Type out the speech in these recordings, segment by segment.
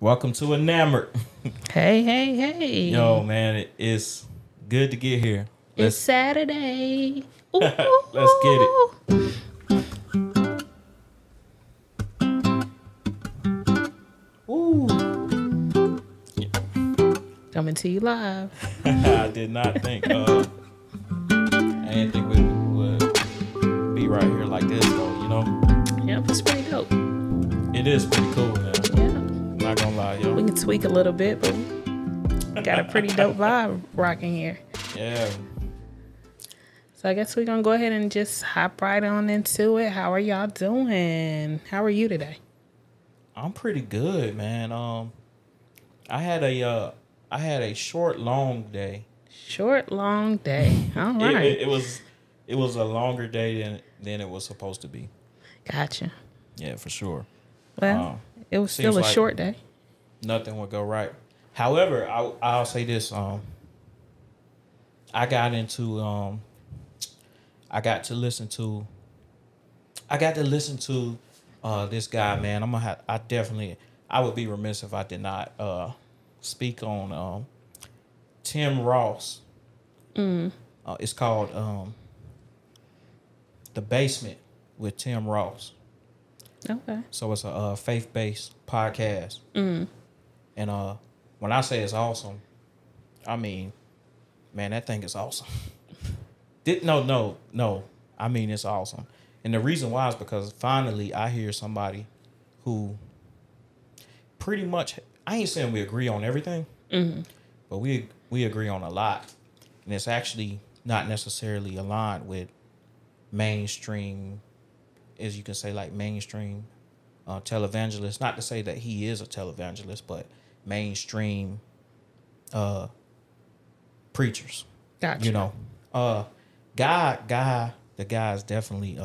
Welcome to Enamored. Hey, hey, hey. Yo, man, it is good to get here. It's Saturday. Ooh, Let's get it. Ooh. Coming to you live. I did not think, I didn't think we would be right here like this, though, you know? Yep, it's pretty dope. It is pretty cool, man. Yeah. Not gonna lie, yo. We can tweak a little bit, but we got a pretty dope vibe rocking here. Yeah. So I guess we're going to go ahead and just hop right on into it. How are y'all doing? How are you today? I'm pretty good, man. I had a short, long day. Short, long day. All right. It was a longer day than it was supposed to be. Gotcha. Yeah, for sure. Well, it was still a like short day. Nothing would go right. However, I'll say this. I got to listen to this guy, man. I would be remiss if I did not speak on Tim Ross. It's called The Basement with Tim Ross. Okay. So it's a faith-based podcast. And when I say it's awesome, I mean, man, that thing is awesome. No. I mean, it's awesome. And the reason why is because finally I hear somebody who pretty much, I ain't saying we agree on everything, but we agree on a lot. And it's actually not necessarily aligned with mainstream, as you can say, like mainstream televangelist. Not to say that he is a televangelist, but mainstream preachers. Gotcha. You know, the guy is definitely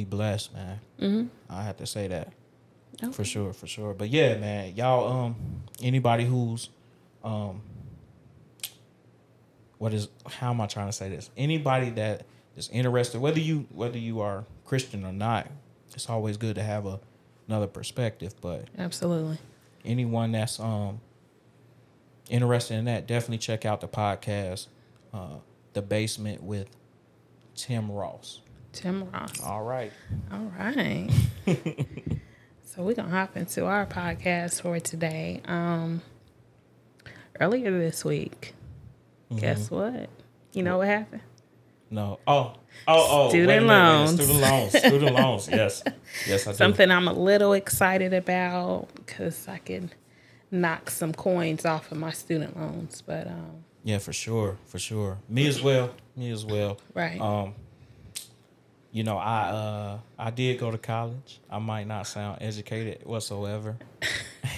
blessed, man. I have to say that. Okay. For sure. But yeah, man, y'all, anybody who's how am I trying to say this? Anybody that is interested, whether you are Christian or not, it's always good to have another perspective. But Absolutely. anyone that's interested in that, definitely check out the podcast, The Basement with Tim Ross. Tim Ross. All right. So we're going to hop into our podcast for today. Earlier this week, guess what? You know what happened? No. Oh. Student loans. Student loans. Yes, I do. Something I'm a little excited about because I can knock some coins off of my student loans. But yeah, for sure. Me as well. right. You know, I did go to college. I might not sound educated whatsoever,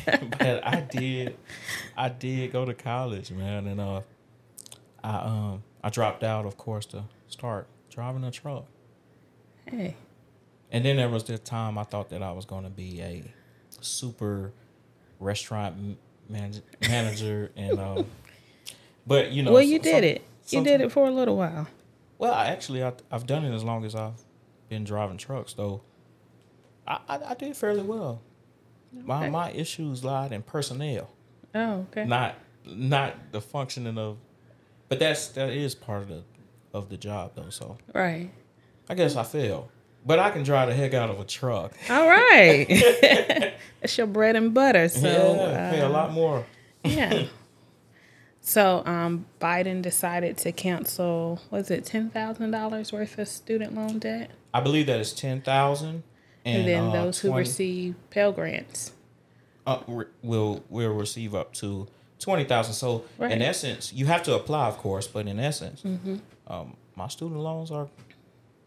but I did go to college, man, and I dropped out, of course, to start driving a truck. Hey. And then there was this time I thought that I was going to be a super restaurant manager, and but you know. Well, you did it. You did it for a little while. Well, I've done it as long as I've been driving trucks, though. I did fairly well. Okay. My issues lied in personnel. Oh, okay. Not the functioning of, but that is part of the job, though. So right. I guess I failed, but I can drive the heck out of a truck. All right. That's your bread and butter. So pay a lot more. Yeah. So Biden decided to cancel, was it $10,000 worth of student loan debt? I believe that is $10,000, and then those who receive Pell Grants will receive up to $20,000. So right. In essence, you have to apply, of course, but in essence, my student loans are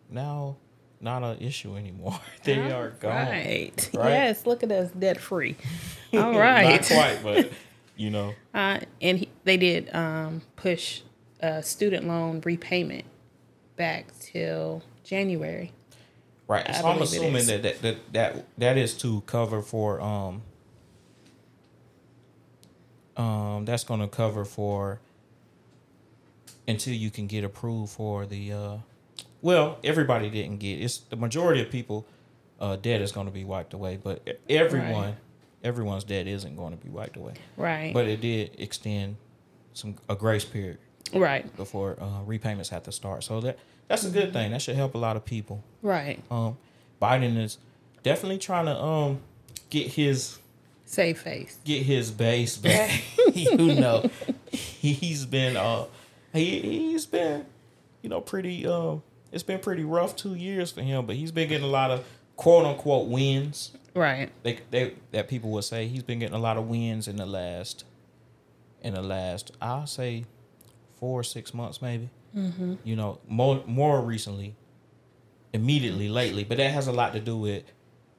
now not an issue anymore. They are gone. Right. Yes. Look at us, debt free. All right. Not quite, but. You know, they did push student loan repayment back till January. Right. So I'm assuming that is to cover for that's going to cover for until you can get approved for the well, everybody didn't get it's the majority of people debt is going to be wiped away, but everyone everyone's debt isn't going to be wiped away. Right. But it did extend a grace period. Right. Before repayments have to start. So that's a good thing. That should help a lot of people. Right. Biden is definitely trying to get his save face. Get his base back. He's been he's been pretty it's been pretty rough 2 years for him, but he's been getting a lot of quote unquote wins. Right. That people would say he's been getting a lot of wins in the last I'll say 4 or 6 months maybe. Mm-hmm. More recently, immediately lately, but that has a lot to do with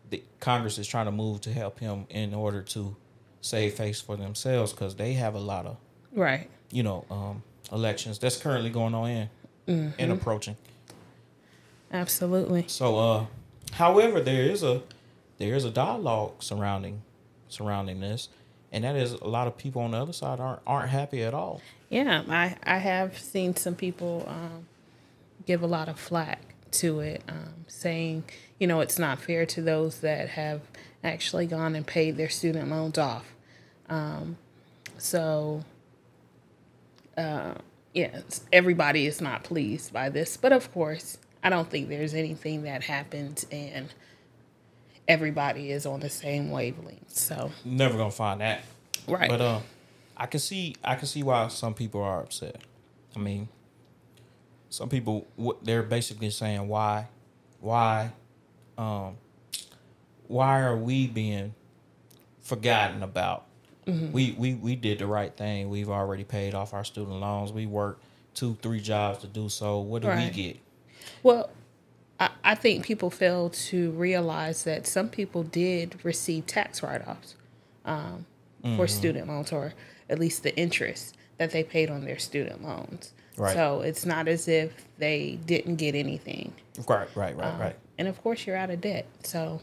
the Congress is trying to move to help him in order to save face for themselves, because they have a lot of right. Elections that's currently going on and approaching. Absolutely. So, however, there is a dialogue surrounding this, and that is a lot of people on the other side aren't happy at all. Yeah, I have seen some people give a lot of flack to it, saying, it's not fair to those that have actually gone and paid their student loans off. Yes, everybody is not pleased by this. But of course, I don't think there's anything that happens and everybody is on the same wavelength. So never gonna find that. Right. But I can see why some people are upset. I mean, some people, they're basically saying why are we being forgotten about? Mm-hmm. We did the right thing. We've already paid off our student loans. We worked 2-3 jobs to do so. What do we get? Well, I think people fail to realize that some people did receive tax write-offs for student loans, or at least the interest that they paid on their student loans. Right. So it's not as if they didn't get anything. Right. And of course, you're out of debt. So,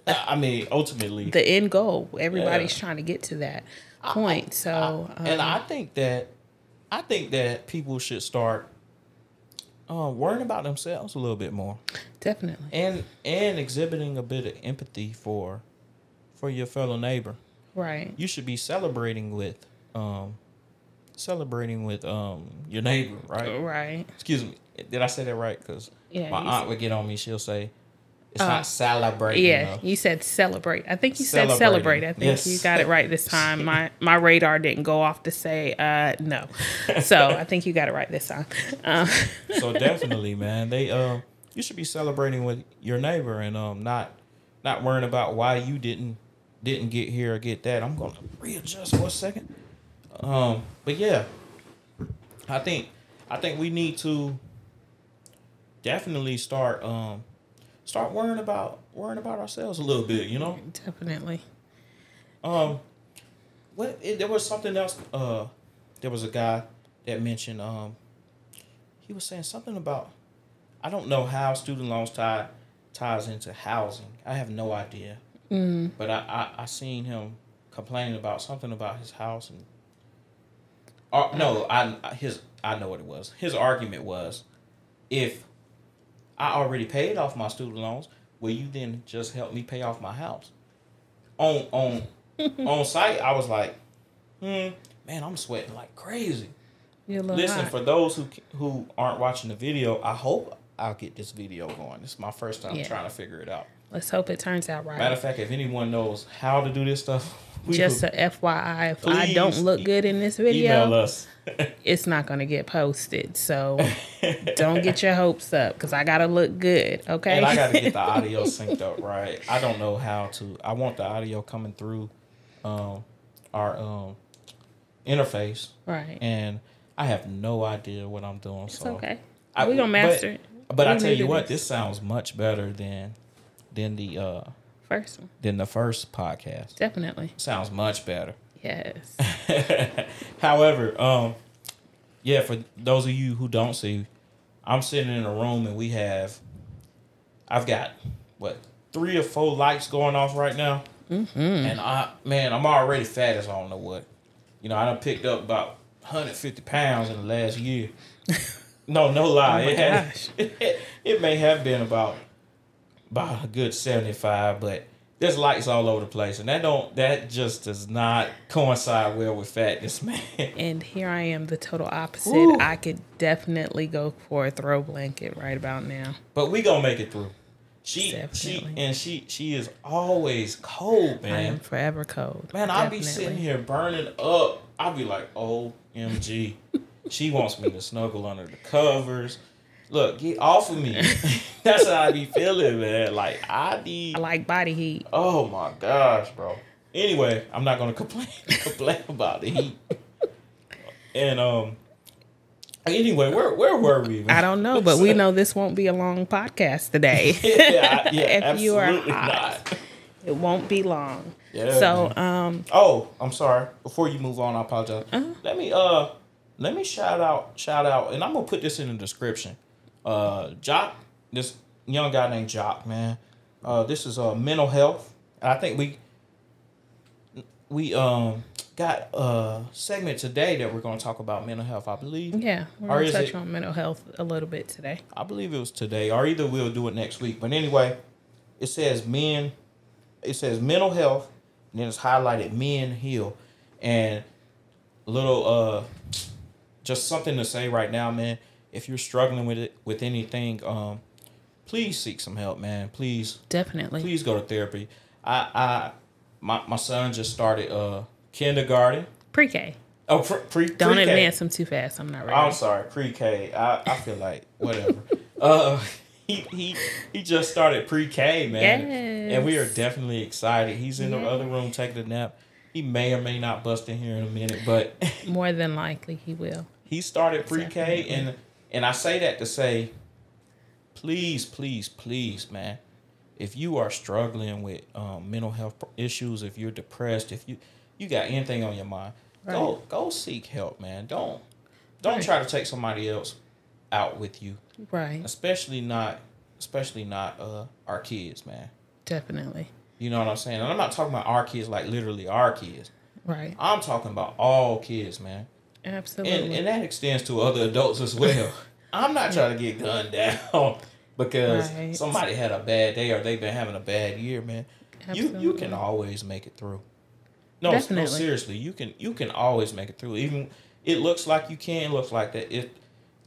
I mean, ultimately, the end goal, everybody's trying to get to that point. And I think that people should start worrying about themselves a little bit more. Definitely. And exhibiting a bit of empathy for your fellow neighbor. Right. You should be celebrating with your neighbor, right? Right. Excuse me. Did I say that right? Because my aunt would get on me. She'll say, it's not celebrating. Yeah, you said celebrate. I think you said celebrate. I think you got it right this time. My radar didn't go off to say no. So I think you got it right this time. So definitely, man, you should be celebrating with your neighbor and not worrying about why you didn't get here or get that. I'm gonna readjust for a second. But yeah, I think we need to definitely start worrying about ourselves a little bit, Definitely. There was something else. There was a guy that mentioned. He was saying something about. I don't know how student loans ties into housing. I have no idea. Mm. But I seen him complaining about something about his house and. I know what it was. His argument was, if I already paid off my student loans, will you then just help me pay off my house? On site, I was like, man, I'm sweating like crazy. Listen, for those who aren't watching the video, I hope I'll get this video going. This is my first time trying to figure it out. Let's hope it turns out right. Matter of fact, if anyone knows how to do this stuff, just a FYI, if I don't look good in this video, email us. It's not going to get posted. So don't get your hopes up, because I got to look good, okay? And I got to get the audio synced up right. I don't know how to. I want the audio coming through our interface. Right. And I have no idea what I'm doing. It's okay. We're going to master it. But I tell you what, this sounds much better than the first one. Than the first podcast. Definitely. Sounds much better. Yes. However, for those of you who don't see, I'm sitting in a room and I've got 3 or 4 lights going off right now. Mm-hmm. And I'm already fat as I don't know what. I done picked up about 150 pounds in the last year. No lie. Oh my gosh. It may have been about a good 75, but there's lights all over the place, and that just does not coincide well with fatness, man. And here I am, the total opposite. Ooh. I could definitely go for a throw blanket right about now. But we gonna make it through. She is always cold, man. I am forever cold. Man, I'll be sitting here burning up. I'll be like, OMG. She wants me to snuggle under the covers. Look, get off of me. That's how I be feeling, man. Like, I like body heat. Oh, my gosh, bro. Anyway, I'm not going to complain about the heat. And, anyway, where were we, man? I don't know, but we know this won't be a long podcast today. yeah, if you are hot, not. It won't be long. Yeah, so, oh, I'm sorry. Before you move on, I apologize. Let me shout out, and I'm going to put this in the description. Jock, this young guy named Jock, man. This is mental health. And I think we got a segment today that we're going to talk about mental health, I believe. Yeah, we're going to touch on mental health a little bit today. I believe it was today, or either we'll do it next week. But anyway, it says mental health, and then it's highlighted men heal. And a little just something to say right now, man. If you're struggling with anything, please seek some help, man. Please, definitely. Please go to therapy. My son just started kindergarten, pre-K. Oh, pre-K. Don't advance them too fast. I'm not ready. I'm sorry, pre-K. I feel like whatever. He just started pre-K, man, yes. And we are definitely excited. He's in the other room taking a nap. He may or may not bust in here in a minute, but more than likely he will. He started pre-K, and I say that to say, please, man, if you are struggling with mental health issues, if you're depressed, if you got anything on your mind, right. go seek help, man. Don't try to take somebody else out with you, right? Especially not our kids, man. Definitely. You know what I'm saying? And I'm not talking about our kids like literally our kids. Right. I'm talking about all kids, man. Absolutely. And that extends to other adults as well. I'm not trying to get gunned down because somebody had a bad day or they've been having a bad year, man. You can always make it through. No, seriously, you can always make it through. Even it looks like you can, looks like that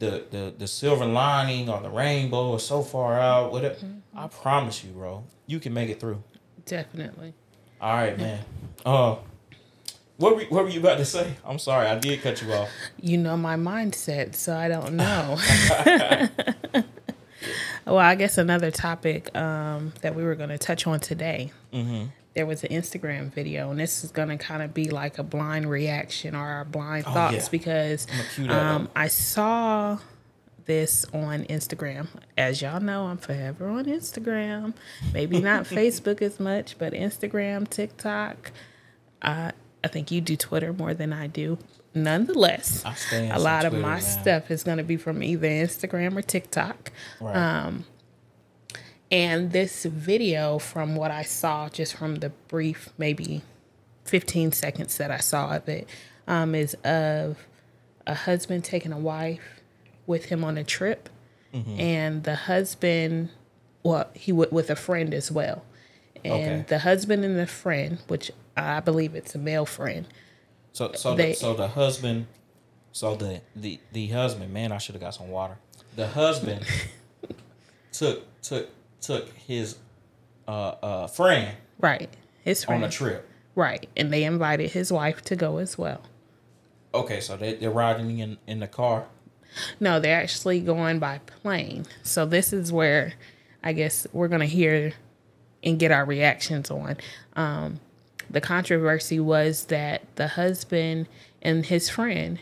the silver lining or the rainbow is so far out, whatever. I promise you, bro, you can make it through. Definitely. All right, man. What were you about to say? I'm sorry, I did cut you off. You know my mindset, so I don't know. Well, I guess another topic that we were going to touch on today. Mm-hmm. There was an Instagram video, and this is going to kind of be like a blind reaction or blind thoughts because I saw this on Instagram. As y'all know, I'm forever on Instagram. Maybe not Facebook as much, but Instagram, TikTok. I think you do Twitter more than I do. Nonetheless, a lot of my stuff is going to be from either Instagram or TikTok. Right. And this video, from what I saw, just from the brief, maybe 15 seconds that I saw of it, is of a husband taking a wife with him on a trip. Mm-hmm. And the husband, he went with a friend as well. And the husband and the friend, which I believe it's a male friend. The husband, man, I should have got some water. The husband took his friend, right, his friend on a trip, right, and they invited his wife to go as well. Okay, so they're riding in the car. No, they're actually going by plane. So this is where I guess we're gonna hear and get our reactions on. The controversy was that the husband and his friend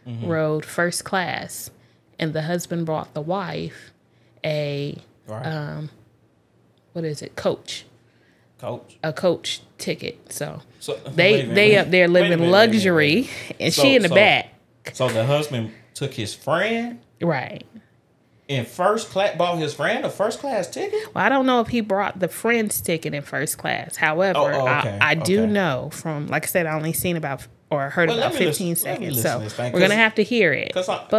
rode first class, and the husband brought the wife a coach ticket. So they up there living luxury, and she in the back. So the husband took his friend, right? In first class, bought his friend a first class ticket? Well, I don't know if he brought the friend's ticket in first class. However, I do know from, like I said, I only seen about or heard about 15 seconds. So we're going to have to hear it. Let's just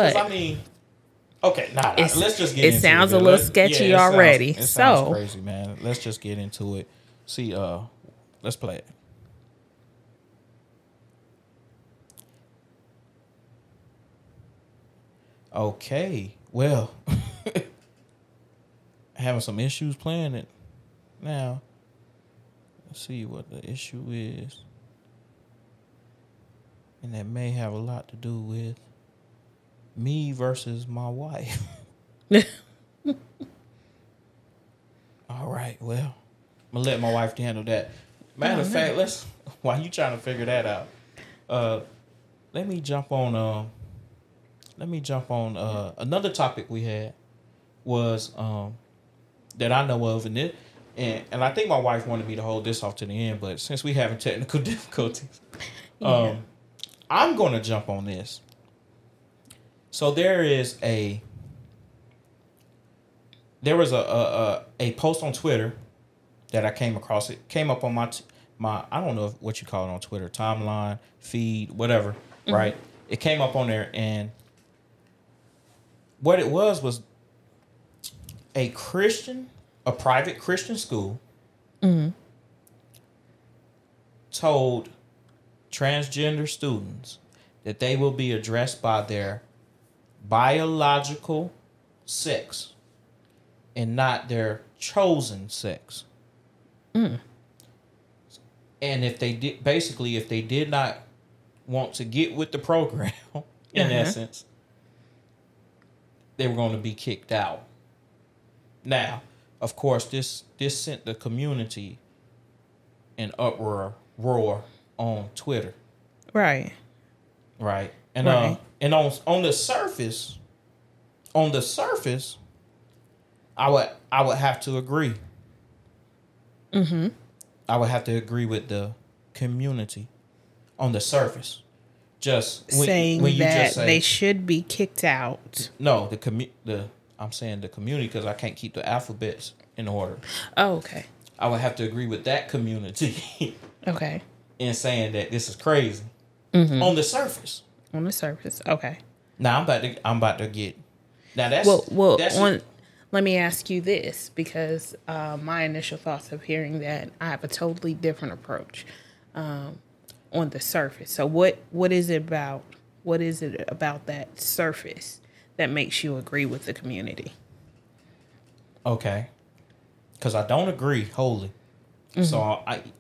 get into it. It sounds a little sketchy already. It sounds crazy, man. Let's just get into it. See, let's play it. Okay, well, having some issues playing it now. Let's see what the issue is. And that may have a lot to do with me versus my wife. All right, well, I'm gonna let my wife handle that. Matter of fact, while you trying to figure that out, let me jump on another topic we had was that I know of, and I think my wife wanted me to hold this off to the end, but since we having technical difficulties, I'm gonna jump on this. So there was a post on Twitter that I came across. It came up on my I don't know what you call it on Twitter, timeline, feed, whatever, right? It came up on there, and what it was a private Christian school told transgender students that they will be addressed by their biological sex and not their chosen sex. And if they did not want to get with the program, in essence, they were going to be kicked out. Now, of course, this sent the community an uproar on Twitter. Right. And and on the surface, I would have to agree. I would have to agree with the community on the surface. Just saying that they should be kicked out. No, I'm saying the community because I can't keep the alphabets in order. Oh, okay. I would have to agree with that community. Okay. In saying that this is crazy on the surface. On the surface, okay. Now I'm about to get. Now that's let me ask you this, because my initial thoughts of hearing that, I have a totally different approach on the surface. So what is it about? What is it about that surface that makes you agree with the community? Okay, because I don't agree wholly. So I'm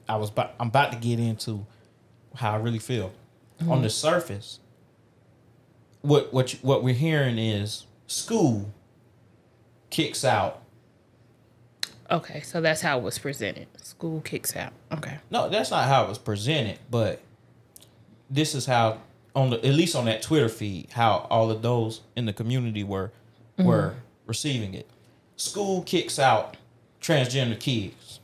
about to get into how I really feel. On the surface, what we're hearing is school kicks out. Okay, so that's how it was presented. School kicks out. Okay. No, that's not how it was presented, but this is how at least on that Twitter feed, how all of those in the community were receiving it. School kicks out transgender kids.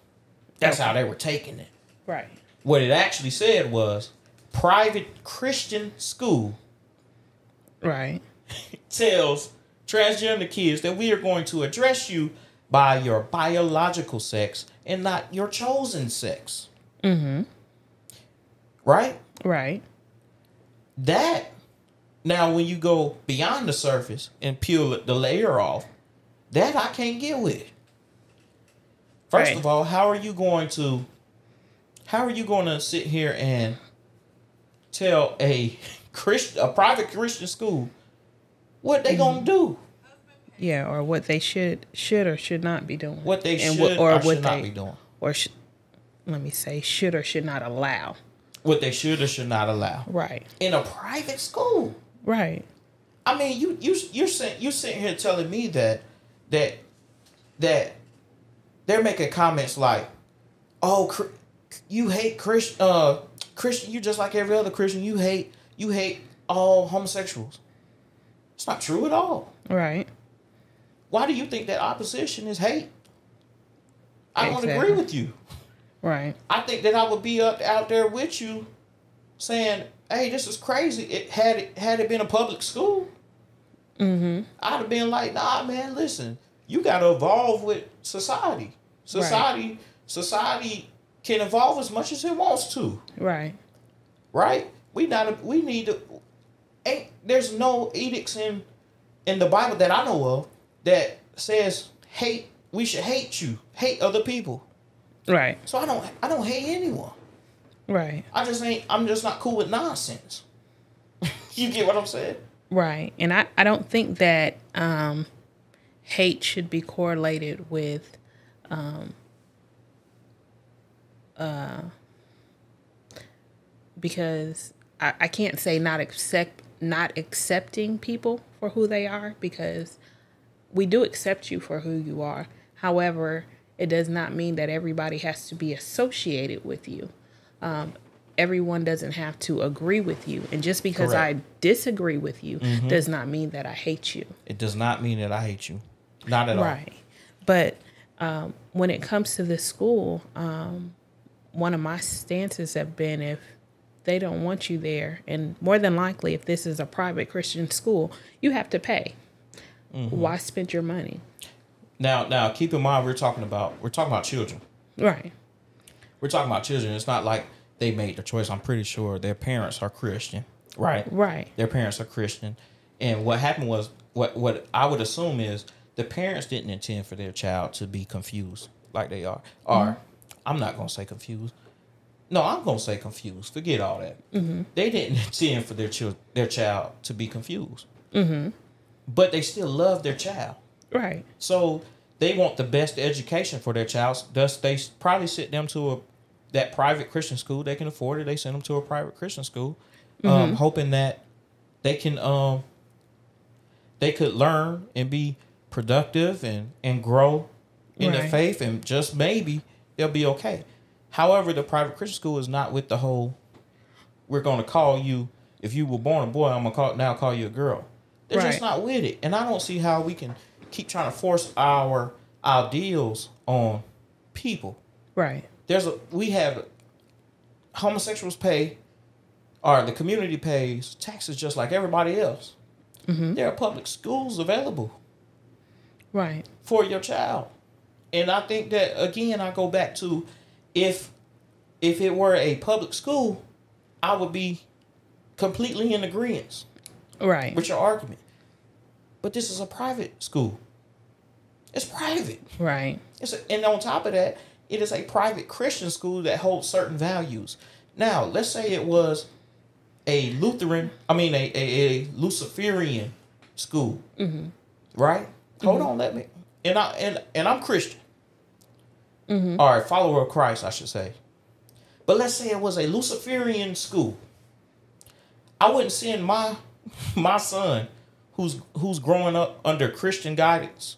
That's how they were taking it. Right. What it actually said was private Christian school. Right. Tells transgender kids that we are going to address you by your biological sex and not your chosen sex. Right? Right. That, now when you go beyond the surface and peel the layer off, that I can't get with. First of all, how are you going to sit here and tell a private Christian school what they gonna do? Yeah, or what they should or should not be doing. What they should not be doing. Or let me say, should or should not allow. What they should or should not allow. Right. In a private school. Right. I mean, you're sitting here telling me that they're making comments like, "Oh, you hate Christian. You just like every other Christian. You hate all homosexuals." It's not true at all. Right. Why do you think that opposition is hate? I don't agree with you. Right. I think that I would be out there with you, saying, "Hey, this is crazy." Had it been a public school, I'd have been like, "Nah, man, listen. You got to evolve with society. Society can evolve as much as it wants to. Right. We need to. There's no edicts in the Bible that I know of that says hate. We should hate you, hate other people. Right. So I don't hate anyone. Right. I'm just not cool with nonsense. You get what I'm saying? Right. And I don't think that hate should be correlated with because I can't say not accepting people for who they are, because we do accept you for who you are. However, it does not mean that everybody has to be associated with you. Everyone doesn't have to agree with you. And just because Correct. I disagree with you does not mean that I hate you. It does not mean that I hate you. Not at all. Right. But when it comes to this school, one of my stances have been, if they don't want you there, and more than likely, if this is a private Christian school, you have to pay. Why spend your money? Now, keep in mind we're talking about children. Right. We're talking about children. It's not like they made the choice. I'm pretty sure their parents are Christian. Right. Right. Their parents are Christian. And what happened was, what I would assume is the parents didn't intend for their child to be confused like they are. Or, I'm not going to say confused. No, I'm going to say confused. Forget all that. They didn't intend for their child to be confused. But they still love their child. Right. So they want the best education for their child. Thus, they probably sent them to that private Christian school. They can afford it. They send them to a private Christian school, hoping that they can they could learn and be productive and grow in their faith, and just maybe they'll be okay. However, the private Christian school is not with the whole, we're going to call you, if you were born a boy, I'm going to call you a girl. They're just not with it. And I don't see how we can keep trying to force our ideals on people. Right. We have homosexuals pay, or the community pays taxes just like everybody else. There are public schools available. Right. For your child. And I think that, again, I go back to, if it were a public school, I would be completely in agreement. Right. With your argument. But this is a private school. It's private. Right. And on top of that, it is a private Christian school that holds certain values. Now, let's say it was a Luciferian school. Right? Hold on, let me. And I'm Christian. Or a follower of Christ, I should say. But let's say it was a Luciferian school. I wouldn't send my son, who's growing up under Christian guidance,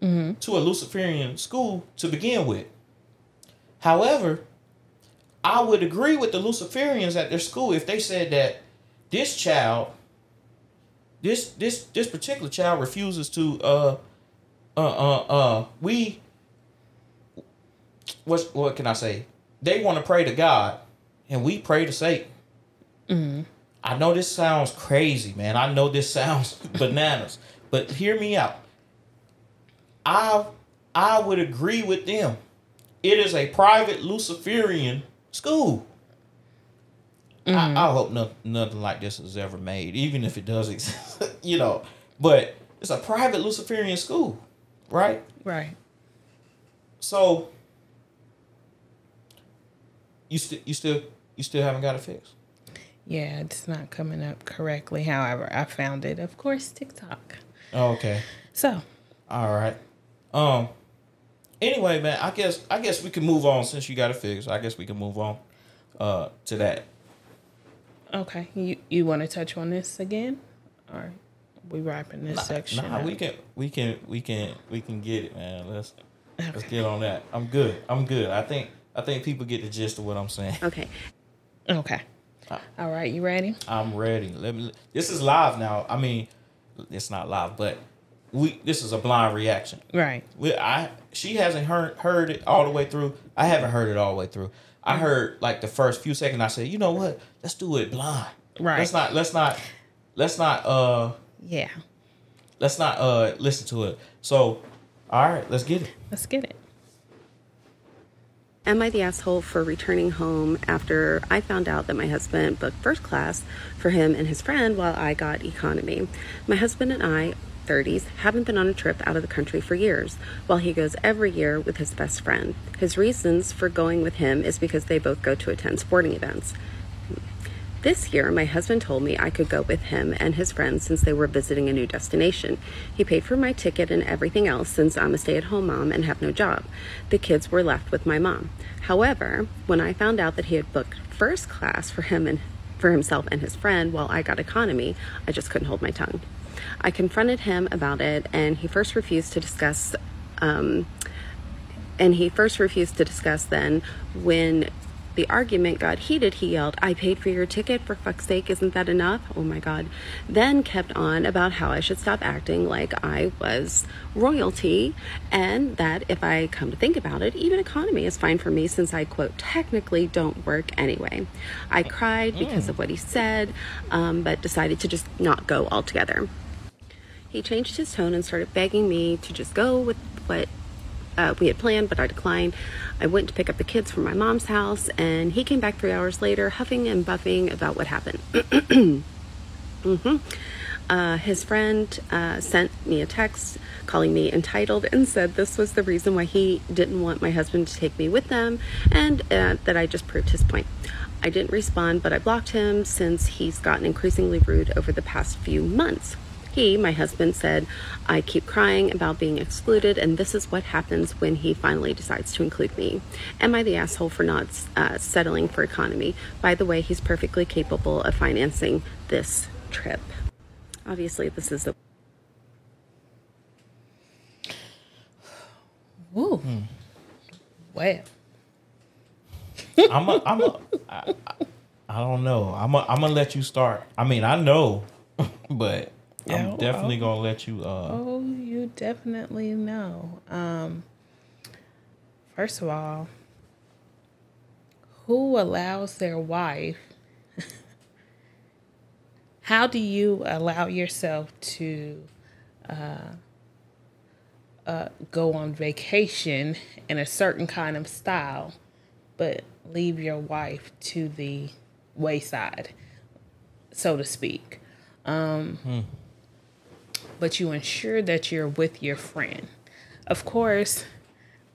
to a Luciferian school to begin with. However, I would agree with the Luciferians at their school if they said that this particular child refuses to what can I say? They want to pray to God, and we pray to Satan. I know this sounds crazy, man. I know this sounds bananas, but hear me out. I would agree with them. It is a private Luciferian school. I hope nothing like this is ever made, even if it does exist, But it's a private Luciferian school, right? Right. So you still haven't got it fixed. Yeah, it's not coming up correctly. However, I found it, of course, TikTok. Oh, okay. So. All right. Anyway, man, I guess we can move on since you got it fixed. I guess we can move on to that. Okay. You want to touch on this again, or we wrapping this section? Nah, we can get it, man. Let's get on that. I'm good. I think people get the gist of what I'm saying. Okay. All right, you ready? I'm ready. This is live now. I mean, it's not live, but this is a blind reaction. Right. She hasn't heard it all the way through. I haven't heard it all the way through. I heard like the first few seconds. I said, you know what? Let's do it blind. Right. Let's not yeah. Let's not listen to it. So, all right, let's get it. Let's get it. Am I the asshole for returning home after I found out that my husband booked first class for him and his friend while I got economy? My husband and I 30s, haven't been on a trip out of the country for years, while he goes every year with his best friend. His reasons for going with him is because they both go to attend sporting events. This year, my husband told me I could go with him and his friends since they were visiting a new destination. He paid for my ticket and everything else since I'm a stay-at-home mom and have no job. The kids were left with my mom. However, when I found out that he had booked first class for himself and his friend while I got economy, I just couldn't hold my tongue. I confronted him about it, and he first refused to discuss. Then, when the argument got heated, he yelled, "I paid for your ticket, for fuck's sake, isn't that enough?" Oh my God. Then kept on about how I should stop acting like I was royalty, and that if I come to think about it, even economy is fine for me since I, quote, technically don't work anyway. I cried because of what he said, but decided to just not go altogether. He changed his tone and started begging me to just go with what we had planned, but I declined. I went to pick up the kids from my mom's house, and he came back 3 hours later, huffing and buffing about what happened. His friend sent me a text calling me entitled and said this was the reason why he didn't want my husband to take me with them, and that I just proved his point. I didn't respond, but I blocked him since he's gotten increasingly rude over the past few months. He, my husband, said, "I keep crying about being excluded, and this is what happens when he finally decides to include me. Am I the asshole for not settling for economy? By the way, he's perfectly capable of financing this trip." Obviously, this is the... Ooh. Well. I don't know. I'm gonna let you start. I mean, I know, but... I'm definitely gonna let you. You definitely know. First of all, who allows their wife? How do you allow yourself to go on vacation in a certain kind of style, but leave your wife to the wayside, so to speak? But you ensure that you're with your friend. Of course,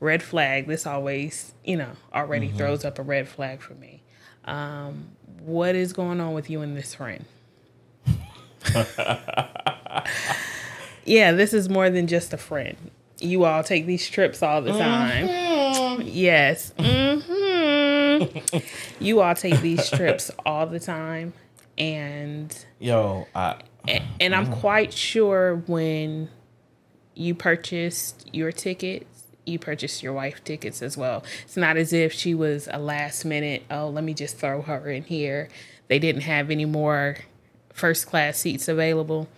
red flag, this always, already throws up a red flag for me. What is going on with you and this friend? Yeah, this is more than just a friend. You all take these trips all the time. Yes. You all take these trips all the time. And and I'm quite sure when you purchased your tickets, you purchased your wife tickets as well. It's not as if she was a last minute, oh, let me just throw her in here. They didn't have any more first class seats available.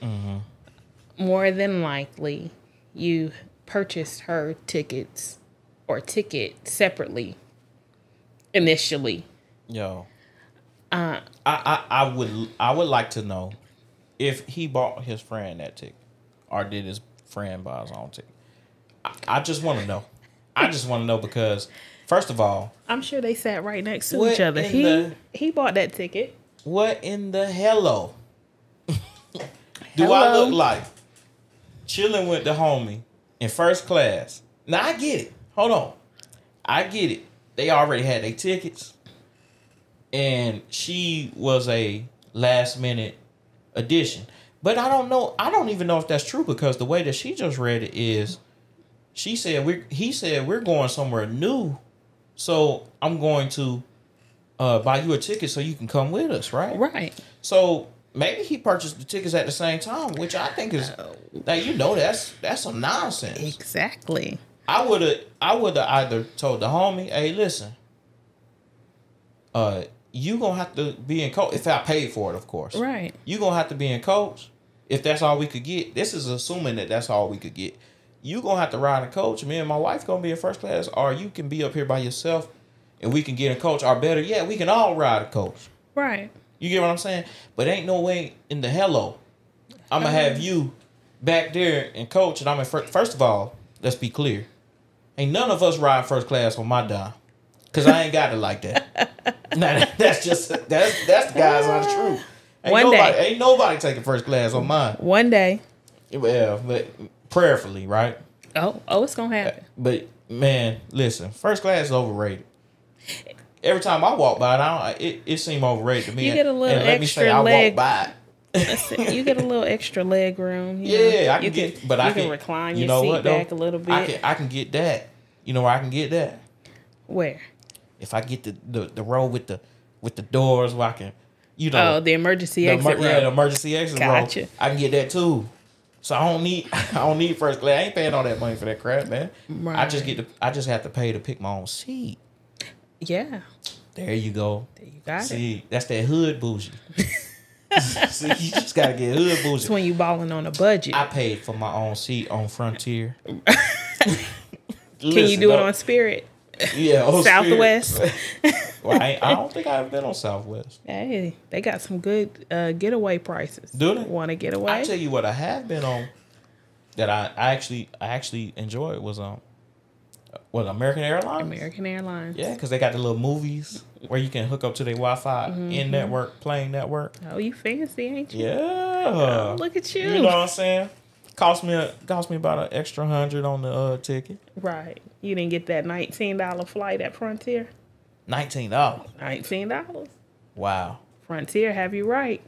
More than likely, you purchased her tickets or ticket separately initially. I would like to know if he bought his friend that ticket, or did his friend buy his own ticket. I just want to know. I just want to know because, first of all, I'm sure they sat right next to each other. He bought that ticket. What in the hello? Do I look like chilling with the homie in first class? Now I get it. Hold on, I get it. They already had their tickets. And she was a last minute addition. But I don't know. I don't even know if that's true because the way that she just read it is he said we're going somewhere new. So I'm going to buy you a ticket so you can come with us, right? Right. So maybe he purchased the tickets at the same time, which I think is that's some nonsense. Exactly. I would have either told the homie, "Hey, listen. You gonna have to be in coach if I paid for it, of course. Right. You gonna have to be in coach if that's all we could get. This is assuming that that's all we could get. You gonna have to ride in coach. Me and my wife gonna be in first class, or you can be up here by yourself, and we can get in coach. Or better yet, we can all ride a coach. Right. You get what I'm saying? But ain't no way in the hello I'm gonna have you back there in coach, and I'm in first of all, let's be clear. Ain't none of us ride first class on my dime. Cause I ain't got it like that. Now that's the guys on the truth. Ain't nobody taking first class on mine. One day. Well, but prayerfully, right? Oh, it's gonna happen. But man, listen, first class is overrated. Every time I walk by it seems overrated to me. You get a little and let extra me say, leg. I walk by. You get a little extra leg room. Yeah, I can get, but I can recline your seat back a little bit. I can get that. You know where I can get that? Where? If I get the row with the doors where I can, the emergency exit row. Yeah, the emergency exit Gotcha. row. I can get that too. So I don't need first class. I ain't paying all that money for that crap, man. Right. I just have to pay to pick my own seat. Yeah. There you go. There you got it. See, that's that hood bougie. See, you just gotta get hood bougie. It's when you balling on a budget. I paid for my own seat on Frontier. Can you do it on Spirit? Yeah, on Southwest. Well, I don't think I've been on Southwest. Hey, they got some good getaway prices. Do they? Want to get away? I tell you what, I have been on that I actually enjoyed was American Airlines. American Airlines. Yeah, because they got the little movies where you can hook up to their Wi-Fi in network plane network. Oh, you fancy, ain't you? Yeah. Oh, look at you. You know what I'm saying? Cost me about an extra $100 on the ticket. Right. You didn't get that $19 flight at Frontier? $19. $19. Wow. Frontier have you right.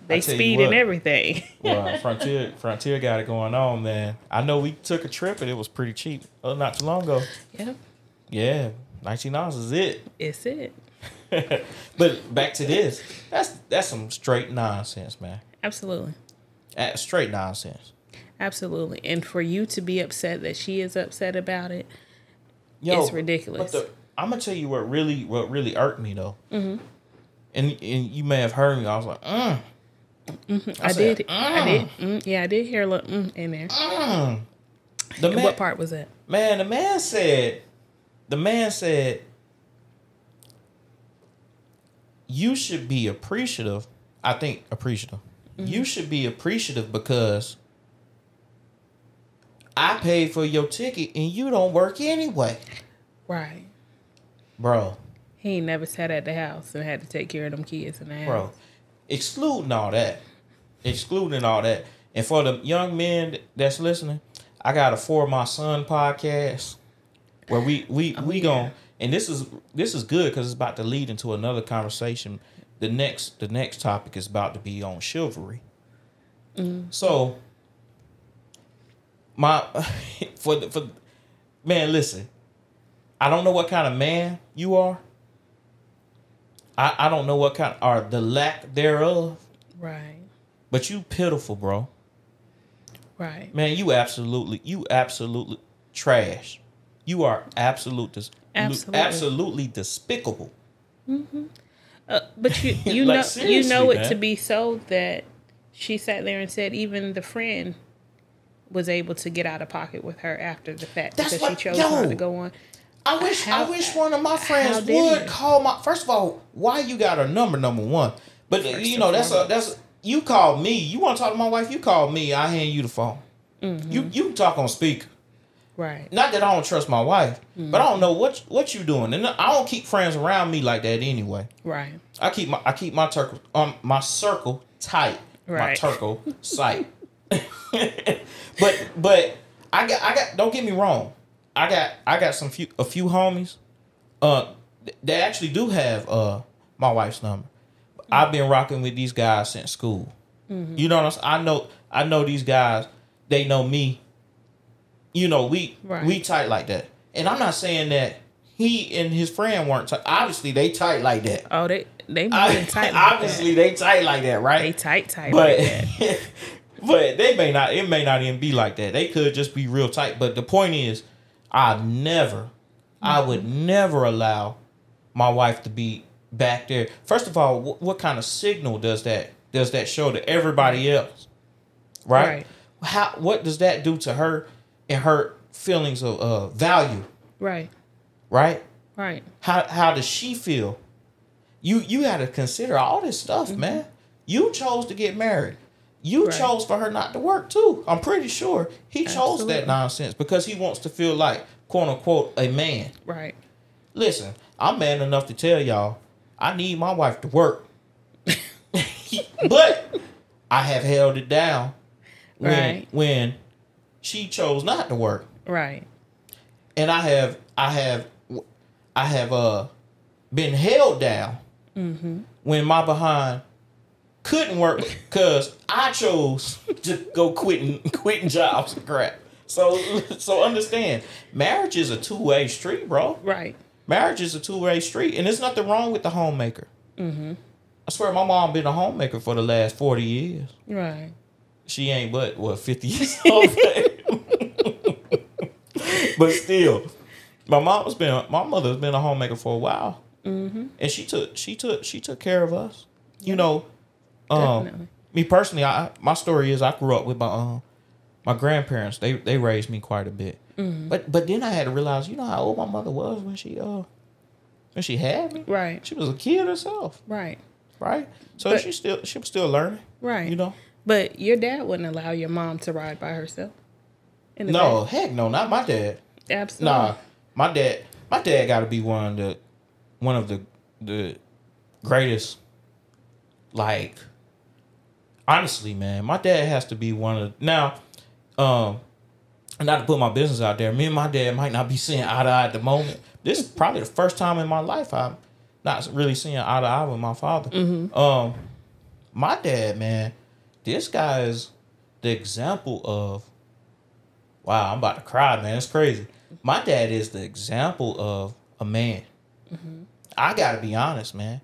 They I tell you speed what, and everything. Well, Frontier got it going on, man. I know we took a trip and it was pretty cheap not too long ago. Yeah. Yeah, $19 is it. It's it. But back to this. That's some straight nonsense, man. Absolutely. Straight nonsense. Absolutely. And for you to be upset that she is upset about it, it's ridiculous. But I'm gonna tell you what really irked me though. Mm-hmm. And you may have heard me. I was like, Mm-hmm. I did. Yeah, I did hear a little in there. What part was that? Man, the man said, you should be appreciative. I think appreciative. Mm-hmm. You should be appreciative because I paid for your ticket and you don't work anyway. Right. Bro. He ain't never sat at the house and had to take care of them kids in the house. Bro, excluding all that. And for the young men that's listening, I got a For My Son podcast where we gon', and this is good because it's about to lead into another conversation. The next topic is about to be on chivalry. Mm-hmm. So man, listen, I don't know what kind of man you are. I don't know what kind or the lack thereof. Right. But you pitiful, bro. Right. Man, you absolutely trash. You are absolutely despicable. Mm-hmm. But you like, know you know it man. to be so that she sat there and said even the friend was able to get out of pocket with her after the fact because she chose not to go on. I wish one of my friends would call my. First of all, why you got her number one? But that's you call me. You want to talk to my wife? You call me. I hand you the phone. Mm-hmm. You can talk on speaker. Right. Not that I don't trust my wife, but I don't know what you doing, and I don't keep friends around me like that anyway. Right. I keep my circle tight. Right. My turco sight. but I got. Don't get me wrong. I got a few homies. They actually do have my wife's number. I've been rocking with these guys since school. Mm-hmm. You know what I'm saying? I know these guys. They know me. You know, we tight like that. And I'm not saying that he and his friend weren't tight. Obviously, they tight like that. Oh, they more than tight like obviously, they tight like that, right? They tight but, like that. But it may not even be like that. They could just be real tight. But the point is, I would never allow my wife to be back there. First of all, what kind of signal does that show to everybody else? Right? What does that do to her and her feelings of value? Right? How does she feel? You got to consider all this stuff, mm-hmm. man. You chose to get married. You chose for her not to work too. I'm pretty sure he chose that nonsense because he wants to feel like, quote unquote, a man. Right. Listen, I'm man enough to tell y'all I need my wife to work. But I have held it down when she chose not to work. Right. And I have been held down when my behind couldn't work because I chose to go quitting jobs and crap. So understand, marriage is a two-way street, bro. Right. Marriage is a two-way street, and there's nothing wrong with the homemaker. I swear, my mom been a homemaker for the last 40 years. Right. She ain't but 50 years old. But still, my mother's been a homemaker for a while, and she took care of us. You know, me personally, my story is I grew up with my grandparents. They raised me quite a bit, but then I had to realize, you know how old my mother was when she had me. Right. She was a kid herself. Right. Right. So she was still learning. Right. You know. But your dad wouldn't allow your mom to ride by herself. No, heck no, not my dad. Absolutely. Nah, my dad got to be one of the greatest. Like, honestly, man, my dad has to be one of now. Not to put my business out there. Me and my dad might not be seeing eye to eye at the moment. This is probably the first time in my life I'm not really seeing eye to eye with my father. My dad, man, this guy is the example of. Wow, I'm about to cry, man. It's crazy. My dad is the example of a man. I gotta be honest, man.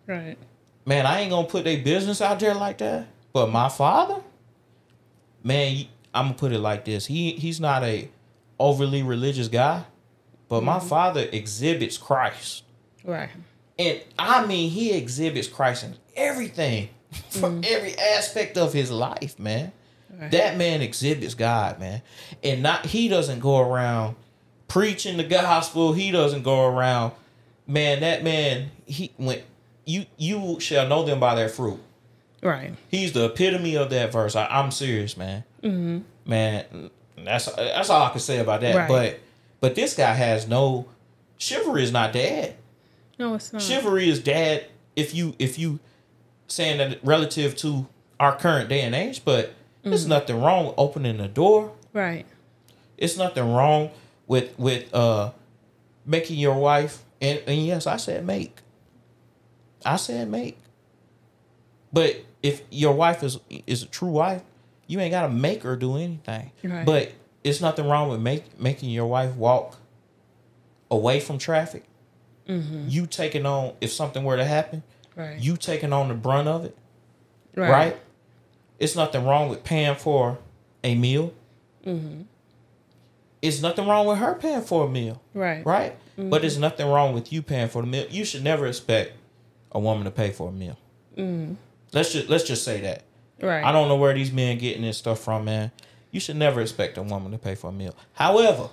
Right. Man, I ain't gonna put their business out there like that. But my father, man, I'm gonna put it like this. He's not a overly religious guy, but my father exhibits Christ. Right. And I mean, he exhibits Christ in everything, from every aspect of his life, man. Right. That man exhibits God, man. And he doesn't go around preaching the gospel. He doesn't go around, man, that man, you shall know them by their fruit. Right. He's the epitome of that verse. I'm serious, man. Man, that's all I can say about that. Right. But this guy has no chivalry is not dead. No, it's not. Chivalry is dead if you saying that relative to our current day and age, but there's nothing wrong with opening the door. Right. It's nothing wrong with making your wife, and yes, I said make. But if your wife is a true wife, you ain't gotta make her do anything. Right. But it's nothing wrong with making your wife walk away from traffic. You taking on, if something were to happen, right, you taking on the brunt of it. Right. It's nothing wrong with paying for a meal. It's nothing wrong with her paying for a meal. Right. Right? But there's nothing wrong with you paying for the meal. You should never expect a woman to pay for a meal. Let's just say that. Right. I don't know where these men getting this stuff from, man. You should never expect a woman to pay for a meal. However,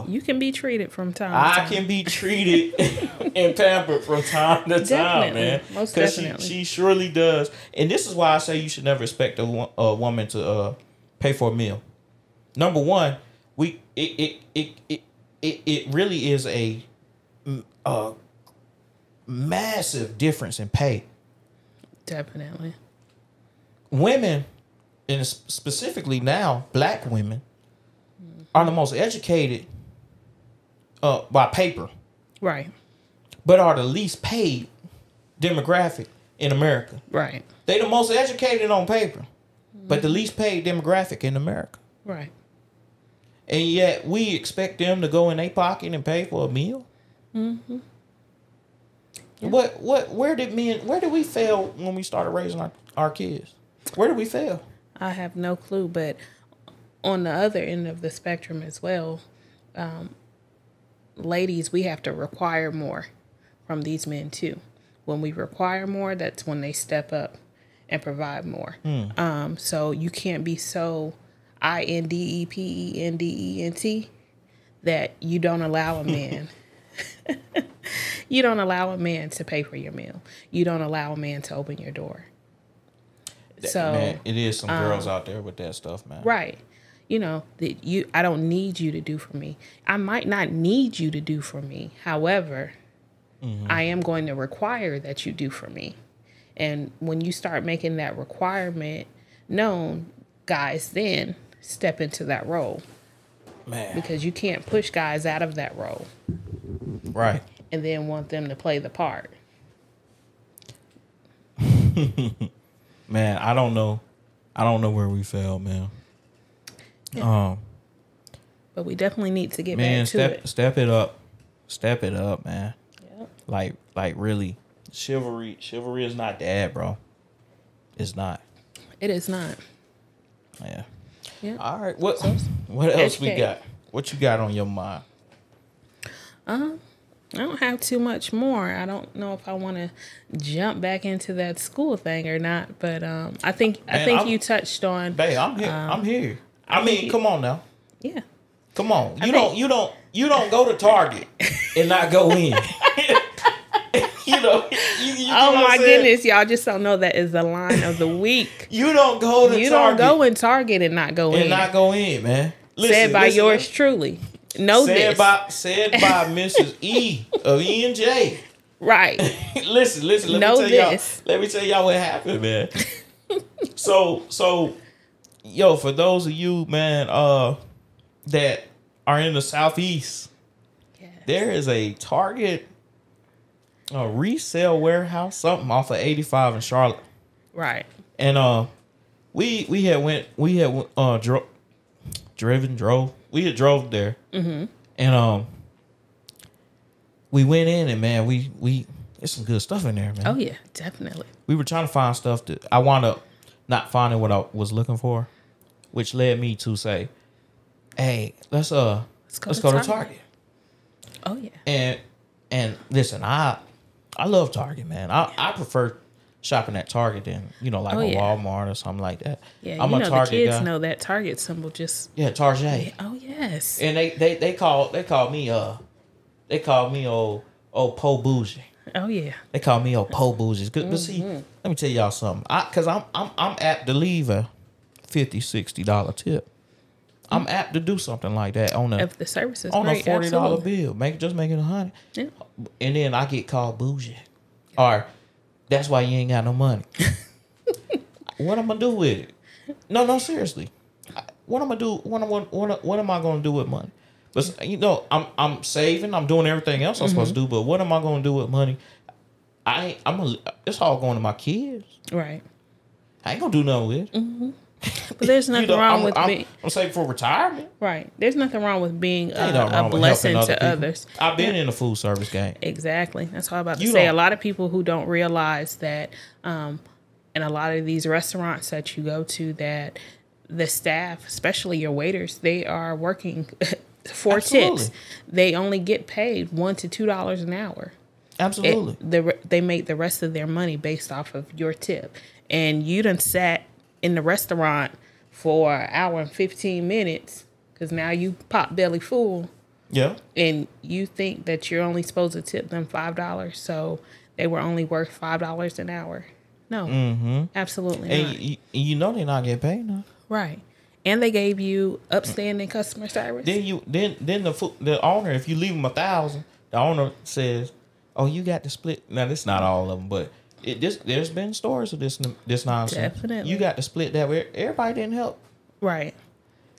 you can be treated from time to time. I can be treated and pampered from time to time, man. Most definitely. Because she surely does. And this is why I say you should never expect a woman to pay for a meal. Number one, it really is a massive difference in pay. Definitely. Women, and specifically now, black women, are the most educated by paper. Right. But are the least paid demographic in America. Right. They the most educated on paper, but the least paid demographic in America. Right. And yet we expect them to go in their pocket and pay for a meal. Yeah. Where did we fail when we started raising our kids? Where did we fail? I have no clue, but on the other end of the spectrum as well, ladies, we have to require more from these men too. When we require more, that's when they step up and provide more. So you can't be so independent that you don't allow a man. You don't allow a man to pay for your meal. You don't allow a man to open your door. So man, it is some girls out there with that stuff, man. Right. You know, I don't need you to do for me. I might not need you to do for me. However, I am going to require that you do for me. And when you start making that requirement known guys then step into that role. Man. Because you can't push guys out of that role. Right. And then want them to play the part. Man, I don't know. I don't know where we fell, man. Yeah. But we definitely need to get back to it. Step it up. Step it up, man. Yep. Like really. Chivalry is not that, bro. It's not. It is not. Yeah. Yeah. All right. What else we got? What you got on your mind? I don't have too much more. I don't know if I want to jump back into that school thing or not, but I think you touched on. Babe, I'm here. I'm here. I mean, come on now. Yeah. Come on. You don't go to Target and not go in. You oh my goodness, y'all just don't know that is the line of the week. You don't go to Target. You don't go in Target and not go in. And not go in, man. Said by yours truly. Know this. Said by Mrs. E of E&J. Right. Listen. Let me tell y'all what happened, man. So, yo, for those of you, man, that are in the Southeast, yes. There is a Target, a resale warehouse, something off of 85 in Charlotte. Right. And we had drove. We had drove there. Mm-hmm. And we went in and man, we there's some good stuff in there, man. Oh yeah, definitely. We were trying to find stuff that I wound up not finding what I was looking for, which led me to say, "Hey, let's go to Target." Oh yeah. And listen, I love Target, man. I prefer shopping at Target than Walmart or something like that. Yeah, I'm a Target the kids guy. know that Target symbol just Target. Yeah, oh yes. And they call me old Po Bougie. Oh yeah. They call me old Po Bougie. But see, let me tell y'all something. Cause I'm apt to leave a $50-$60 tip. I'm apt to do something like that if the service is on great, a $40 absolutely. Bill. Make it $100. Yeah. And then I get called bougie. Or that's why you ain't got no money. What am I gonna do with it? No, seriously. What am I do? What am I gonna do with money? But I'm saving. I'm doing everything else I'm supposed to do. But what am I gonna do with money? It's all going to my kids. Right. I ain't gonna do nothing with it. Mm-hmm. But there's nothing wrong with being. I'm saving for retirement. Right. There's nothing wrong with being a blessing to others. I've been in the food service game. Exactly. That's what I'm about to say. A lot of people who don't realize that, in a lot of these restaurants that you go to, that the staff, especially your waiters, they are working for tips. They only get paid $1 to $2 an hour. Absolutely. They make the rest of their money based off of your tip. And you done sat in the restaurant for an hour and 15 minutes because now you pop belly full. Yeah. And you think that you're only supposed to tip them $5, so they were only worth $5 an hour. No, absolutely not. And you know they're not getting paid now. Right. And they gave you upstanding customer service. Then the owner, if you leave them $1,000, the owner says, "Oh, you got to split." Now this not all of them, but there's been stories of this nonsense. Definitely. You got to split that way. Everybody didn't help. Right.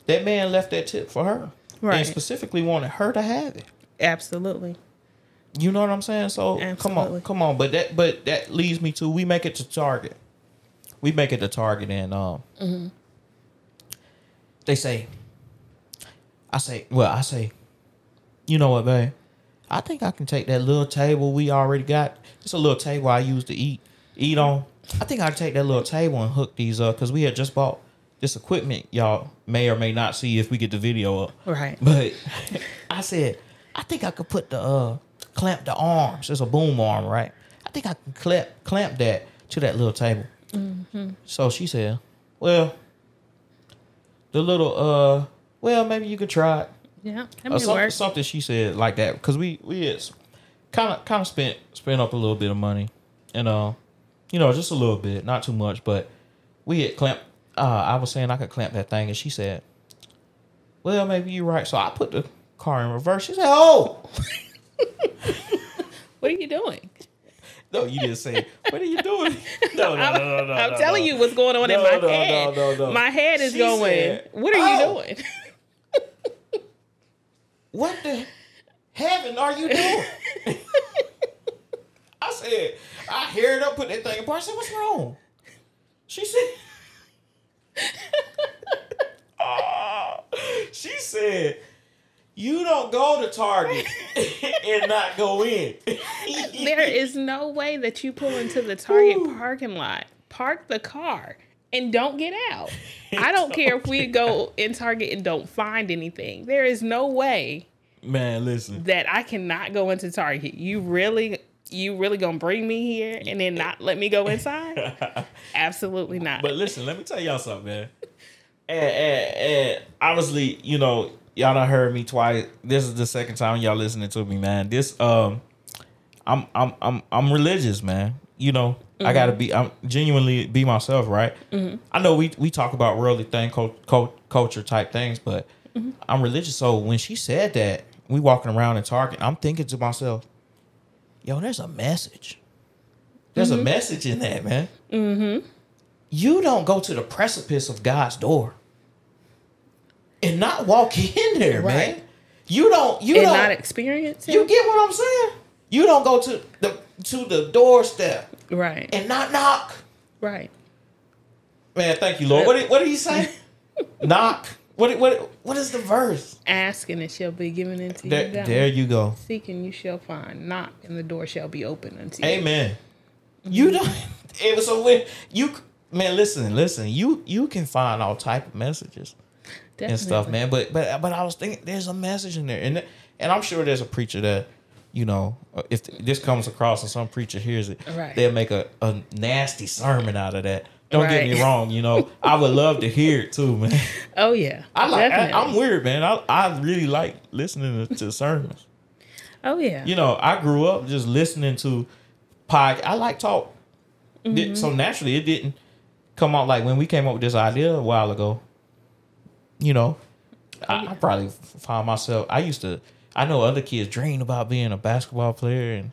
That man left that tip for her. Right. And specifically wanted her to have it. Absolutely. You know what I'm saying? So absolutely. Come on. But that leads me to we make it to Target. We make it to Target and they say, I say, you know what, babe? I think I can take that little table we already got. It's a little table I used to eat on. I think I can take that little table and hook these up because we had just bought this equipment. Y'all may or may not see if we get the video up. Right. But I said, I think I could put clamp the arms. It's a boom arm, right? I think I can clamp that to that little table. Mm-hmm. So she said, well, maybe you could try it. Yeah, something she said like that because we had kind of spent up a little bit of money and just a little bit, not too much, but we had clamped. I was saying I could clamp that thing, and she said, "Well, maybe you're right." So I put the car in reverse. She said, "Oh, what are you doing?" No, you didn't say, what are you doing? No. I'm telling you what's going on in my head. No. My head is going, said, what are you doing? What the heaven are you doing? I said, I hear it up, put that thing apart. I said, what's wrong? She said, she said, you don't go to Target and not go in. There is no way that you pull into the Target parking lot, park the car, and don't get out. I don't care if we go in Target and don't find anything. There is no way, man, listen, that I cannot go into Target. You really gonna bring me here and then not let me go inside? Absolutely not. But listen, let me tell y'all something, man. And obviously, you know, y'all done heard me twice. This is the second time y'all listening to me, man. This I'm religious, man. You know, I'm genuinely be myself, right? I know we talk about worldly thing, culture type things, but I'm religious. So when she said that, we walking around in Target, I'm thinking to myself, yo, there's a message. There's a message in that, man. You don't go to the precipice of God's door and not walk in there, man. You don't not experience it. You get what I'm saying? You don't go to the doorstep, right, and not knock, right. Man, thank you, Lord. What did he say? Knock. What is the verse? Ask and it shall be given unto you. There you go. Seek and you shall find. Knock and the door shall be open unto you. Amen. You don't. It was so when you, man. Listen. You can find all type of messages. Definitely. And stuff, man. But I was thinking there's a message in there, and I'm sure there's a preacher that, you know, if this comes across and some preacher hears it, they'll make a nasty sermon out of that. Don't get me wrong, you know, I would love to hear it too, man. Oh yeah, I'm weird, man. I really like listening to sermons. Oh yeah. You know, I grew up just listening to podcast. I like talk, so naturally it didn't come out like when we came up with this idea a while ago. You know, I probably found myself. I know other kids dream about being a basketball player, and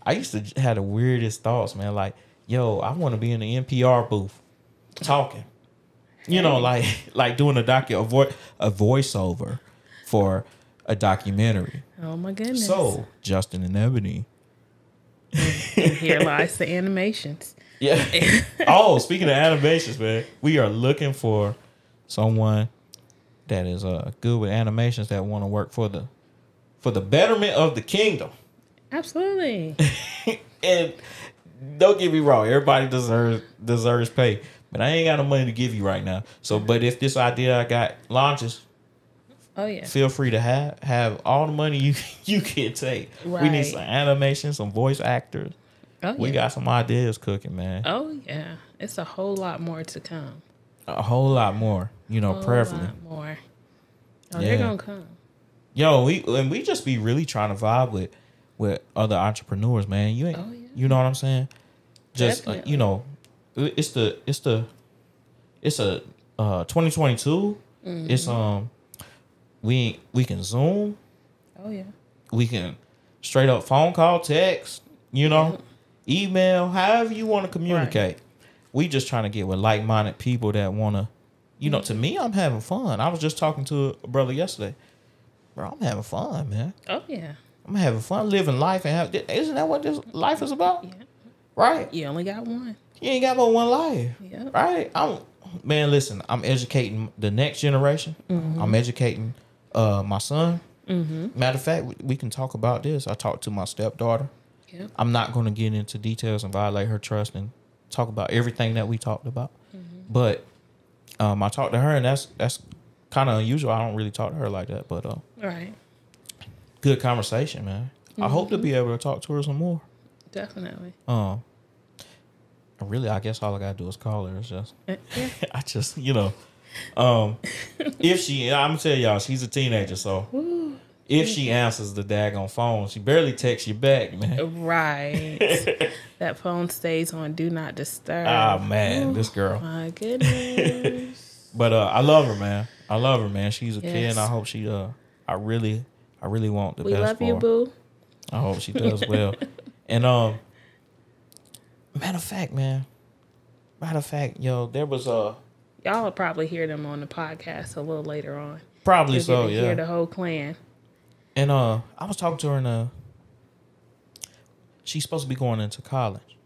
I used to have the weirdest thoughts, man. Like, yo, I want to be in the NPR booth talking. You know, like doing a voiceover for a documentary. Oh my goodness! So Justin and Ebony. And here lies the animations. Yeah. Oh, speaking of animations, man, we are looking for someone that is good with animations that want to work for the betterment of the kingdom. Absolutely. And don't get me wrong, everybody deserves pay, but I ain't got no money to give you right now. So, but if this idea I got launches, oh yeah, feel free to have all the money you can take. Right. We need some animation, some voice actors. Oh, we got some ideas cooking, man. Oh yeah, it's a whole lot more to come. A whole lot more, you know, prayerfully. A lot more. Oh, they're gonna come. Yo, we just be really trying to vibe with other entrepreneurs, man. You you know what I'm saying? Just you know, it's a 2022. It's we can Zoom. Oh yeah. We can straight up phone call, text, you know, email, however you want to communicate. Right. We just trying to get with like-minded people that want to, you know, to me, I'm having fun. I was just talking to a brother yesterday. Bro, I'm having fun, man. Oh, yeah. I'm having fun living life. Isn't that what this life is about? Yeah. Right? You only got one. You ain't got but one life. Yeah. Right? Man, listen, I'm educating the next generation. I'm educating my son. Matter of fact, we can talk about this. I talked to my stepdaughter. Yep. I'm not going to get into details and violate her trust and talk about everything that we talked about. But I talked to her, and that's kind of unusual. I don't really talk to her like that, but right. Good conversation, man. I hope to be able to talk to her some more. Definitely. Really, I guess all I gotta do is call her. It's just, yeah. I just, you know, if I'm gonna tell y'all, she's a teenager, so if she answers the daggone phone, she barely texts you back, man. Right. That phone stays on Do Not Disturb. Ah, man, this girl. My goodness. But I love her, man. I love her, man. She's a kid, and I hope she. I really want the best for her. We love you, boo. I hope she does well. And Matter of fact, man. Matter of fact, yo, there was a. Y'all will probably hear them on the podcast a little later on. Probably You'll so, get to yeah. hear the whole clan. And I was talking to her and she's supposed to be going into college,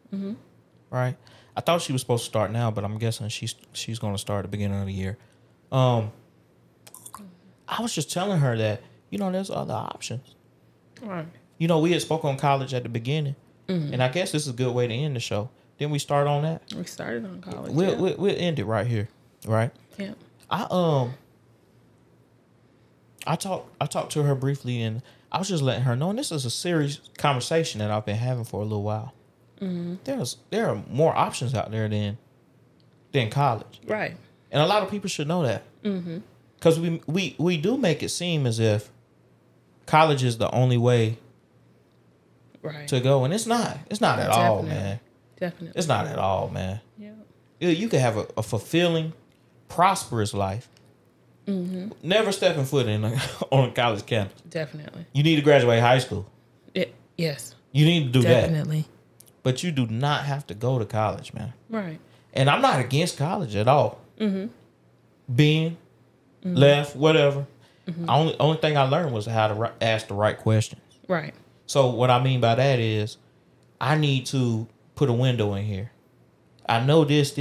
right? I thought she was supposed to start now, but I'm guessing she's going to start at the beginning of the year. I was just telling her that, you know, there's other options. Right. You know, we had spoke on college at the beginning, and I guess this is a good way to end the show. Didn't we start on that? We started on college. We'll end it right here, right? Yeah. I talked to her briefly, and I was just letting her know, and this is a serious conversation that I've been having for a little while. There are more options out there than college, Right. and a lot of people should know that. Because we do make it seem as if college is the only way to go, and it's not. It's not at all, man. Definitely. It's not at all, man. Yeah. You can have a fulfilling, prosperous life. Never stepping foot on a college campus. Definitely. You need to graduate high school. Yes. You need to do that. Definitely. But you do not have to go to college, man. Right. And I'm not against college at all. Being left, whatever. Only thing I learned was how to ask the right questions. Right. So what I mean by that is, I need to put a window in here. I know this.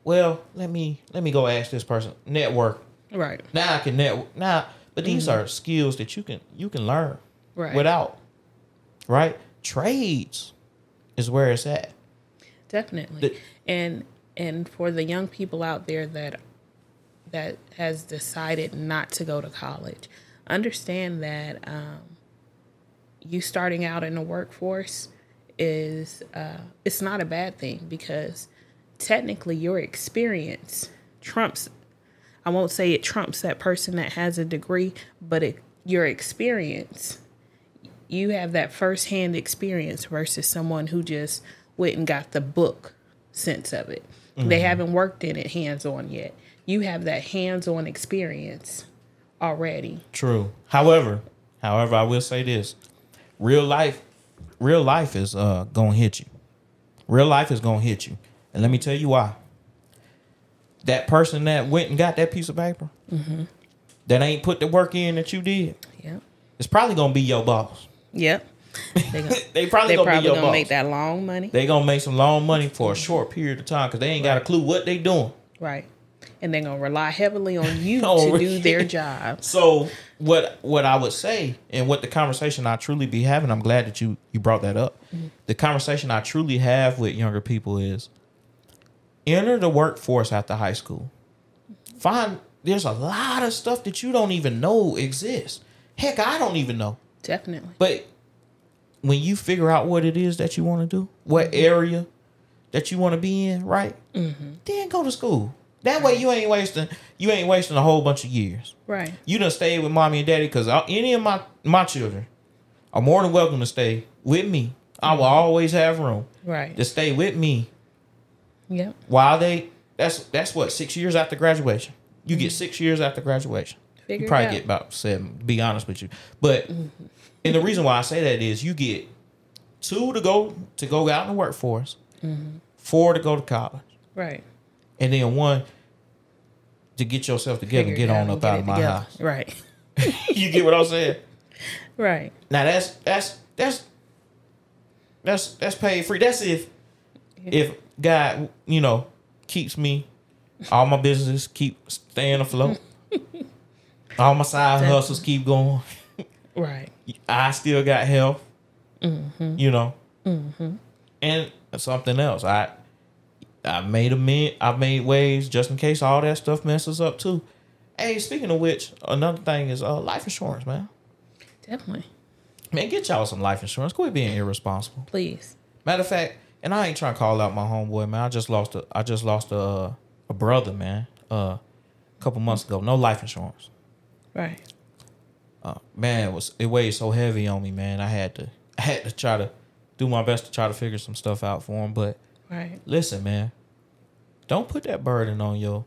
Well, let me go ask this person. Network. Right. Now I can network. Now, but these are skills that you can learn without. Right? Trades is where it's at. Definitely. And for the young people out there that has decided not to go to college, understand that you starting out in the workforce is it's not a bad thing, because technically your experience trumps, I won't say it trumps that person that has a degree, but your experience, you have that firsthand experience versus someone who just went and got the book sense of it. They haven't worked in it hands-on yet. You have that hands-on experience already. True. However, I will say this. Real life is gonna hit you. Real life is gonna hit you. And let me tell you why. That person that went and got that piece of paper, that ain't put the work in that you did, it's probably gonna be your boss. Yep. They probably gonna be your boss. Make that long money. They gonna make some long money for a short period of time because they ain't got a clue what they doing. Right. And they're gonna rely heavily on you to do their job. So what I would say, and what the conversation I truly be having, I'm glad that you brought that up. The conversation I truly have with younger people is, enter the workforce after high school. There's a lot of stuff that you don't even know exists. Heck, I don't even know. Definitely. But when you figure out what it is that you want to do, what area that you want to be in, right? Then go to school. That way you ain't wasting a whole bunch of years. Right. You done stay with mommy and daddy, because any of my children are more than welcome to stay with me. I will always have room to stay with me. Yep. While that's what, 6 years after graduation. You get 6 years after graduation. You probably get about 7, to be honest with you. But and the reason why I say that is, you get 2 to go out in the workforce, 4 to go to college. Right. And then 1 to get yourself together and get on up out of my house. Right. You get what I'm saying? Right. Now that's paid free. That's if God, keeps me, all my businesses keep staying afloat. All my side hustles keep going. Right. I still got health. And something else. I made ways just in case all that stuff messes up too. Hey, speaking of which, another thing is life insurance, man. Definitely. Man, get y'all some life insurance. Quit being irresponsible. Please. Matter of fact, and I ain't trying to call out my homeboy, man. I just lost a brother, man. A couple months ago. No life insurance. Right. Man, it weighed so heavy on me, man. I had to try to do my best to try to figure some stuff out for him. But listen, man, don't put that burden on your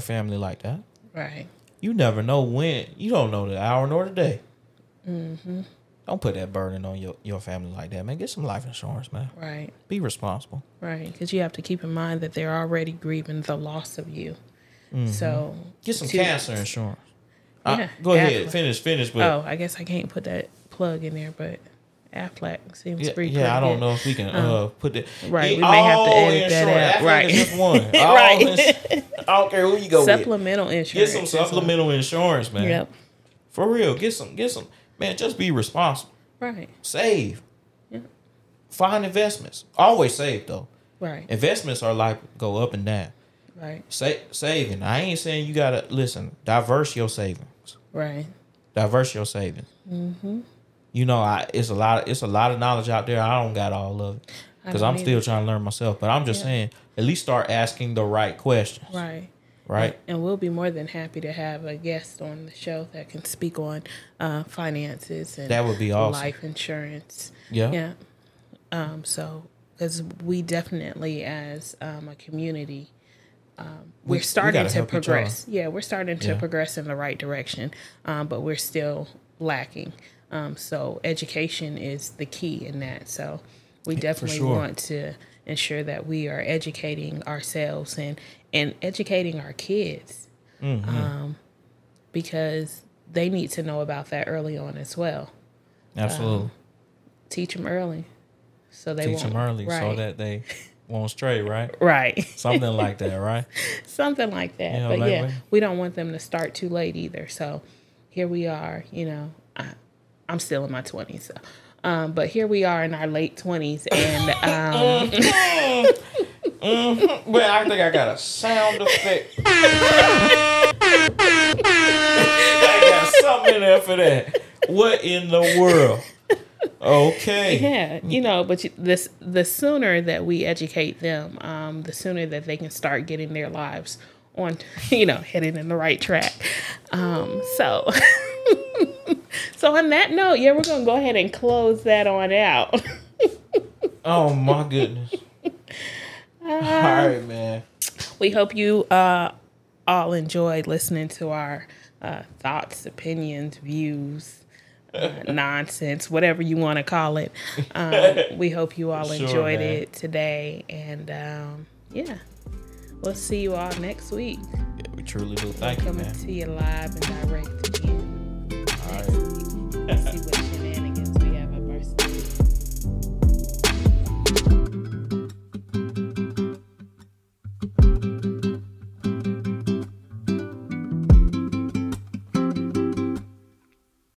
family like that. Right. You never know when. You don't know the hour nor the day. Don't put that burden on your family like that, man. Get some life insurance, man. Right. Be responsible. Right. Because you have to keep in mind that they're already grieving the loss of you. So get some cancer insurance. Yeah, go ahead. Finish. But I guess I can't put that plug in there, but Aflac seems pretty good. I don't know if we can put that. Right, we may have to edit that out. Aflac right. is just one. Right. I don't care who you go Supplemental with. insurance. Get some supplemental insurance, man. Yep. For real. Get some. Man, just be responsible. Right. Save. Yeah. Find investments. Always save, though. Right. Investments are like go up and down. Right. Saving. I ain't saying you gotta listen. Diverse your savings. Right. Diverse your savings. You know, it's a lot of knowledge out there. I don't got all of it because I'm still trying to learn myself. But I'm just saying, at least start asking the right questions. Right. Right. And we'll be more than happy to have a guest on the show that can speak on finances and that would be awesome. Life insurance. Yeah. Yeah. So, because we definitely, as a community, we're starting to progress. Yeah, we're starting to progress in the right direction, but we're still lacking. So education is the key in that. So we definitely want to ensure that we are educating ourselves and educating our kids, because they need to know about that early on as well. Absolutely. Teach them early, so they teach them early so that they won't stray. Right. Right. Something like that. Right. Something like that. You know, but like we don't want them to start too late either. So here we are. You know, I'm still in my 20s. So. But here we are in our late 20s, and Well, I think I got a sound effect. I got something in there for that. What in the world? Okay. Yeah, you know, but the sooner that we educate them, the sooner that they can start getting their lives on, heading in the right track. So on that note, we're gonna go ahead and close that on out. Oh my goodness. All right, man. We hope you all enjoyed listening to our thoughts, opinions, views, nonsense, whatever you want to call it. We hope you all enjoyed it today. And we'll see you all next week. Yeah, we truly do. Thank you, man. Coming to you live and direct again. All right. Next week. See what you